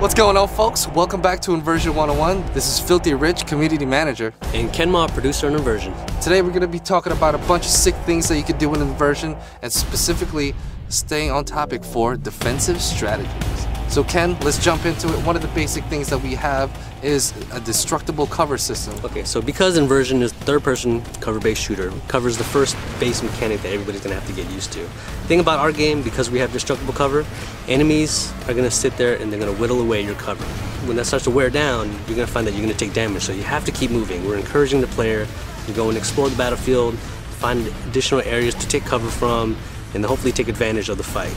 What's going on, folks? Welcome back to Inversion 101. This is Filthy Rich, Community Manager. And Kenma, producer on Inversion. Today we're going to be talking about a bunch of sick things that you can do in Inversion, and specifically staying on topic for defensive strategies. So Ken, let's jump into it. One of the basic things that we have is a destructible cover system. Okay, so because Inversion is third-person cover-based shooter, covers the first base mechanic that everybody's gonna have to get used to. The thing about our game, because we have destructible cover, enemies are gonna sit there and they're gonna whittle away your cover. When that starts to wear down, you're gonna find that you're gonna take damage, so you have to keep moving. We're encouraging the player to go and explore the battlefield, find additional areas to take cover from, and hopefully take advantage of the fight.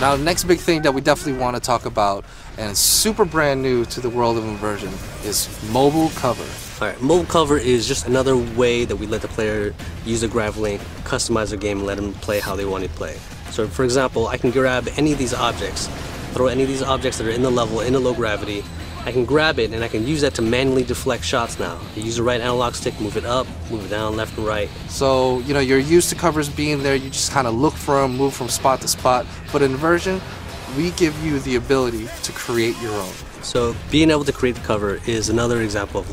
Now, the next big thing that we definitely want to talk about, and it's super brand new to the world of Inversion, is mobile cover. Alright, mobile cover is just another way that we let the player use the grav-link, customize their game, and let them play how they want to play. So, for example, I can grab any of these objects, throw any of these objects that are in the level, in the low gravity. I can grab it and I can use that to manually deflect shots now. You use the right analog stick, move it up, move it down, left and right. So, you know, you're used to covers being there, you just kind of look for them, move from spot to spot. But in Inversion, we give you the ability to create your own. So being able to create the cover is another example of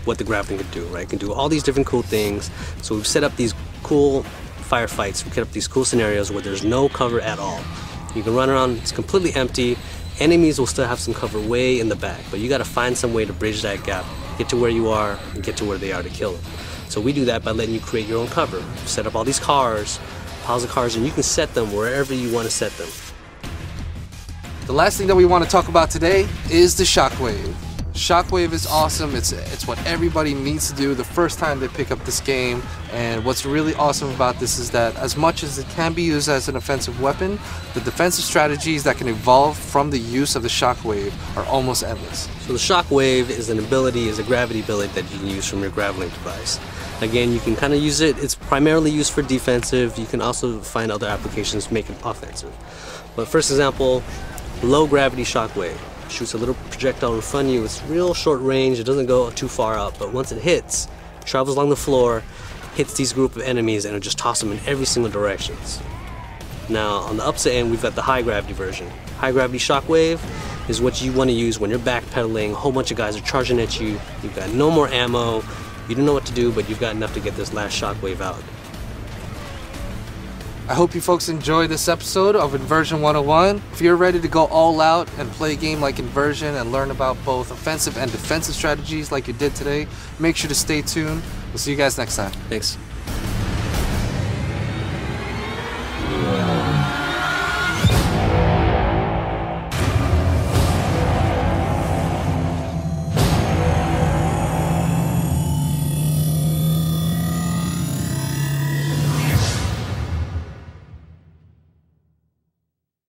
what the grappling can do, right? It can do all these different cool things. So we've set up these cool firefights, we've set up these cool scenarios where there's no cover at all. You can run around, it's completely empty. Enemies will still have some cover way in the back, but you gotta find some way to bridge that gap, get to where you are, and get to where they are to kill them. So we do that by letting you create your own cover. Set up all these cars, piles of cars, and you can set them wherever you want to set them. The last thing that we want to talk about today is the Shockwave. Shockwave is awesome. It's what everybody needs to do the first time they pick up this game. And what's really awesome about this is that as much as it can be used as an offensive weapon, the defensive strategies that can evolve from the use of the Shockwave are almost endless. So the Shockwave is an ability, is a gravity ability that you can use from your grav-link device. Again, you can kind of use it, it's primarily used for defensive. You can also find other applications to make it offensive. But first example, low gravity Shockwave. Shoots a little projectile in front of you. It's real short range, it doesn't go too far up, but once it hits, travels along the floor, hits these group of enemies, and it'll just toss them in every single direction. Now, on the opposite end, we've got the high gravity version. High gravity Shockwave is what you want to use when you're backpedaling, a whole bunch of guys are charging at you, you've got no more ammo, you don't know what to do, but you've got enough to get this last Shockwave out. I hope you folks enjoy this episode of Inversion 101. If you're ready to go all out and play a game like Inversion and learn about both offensive and defensive strategies like you did today, make sure to stay tuned. We'll see you guys next time. Thanks.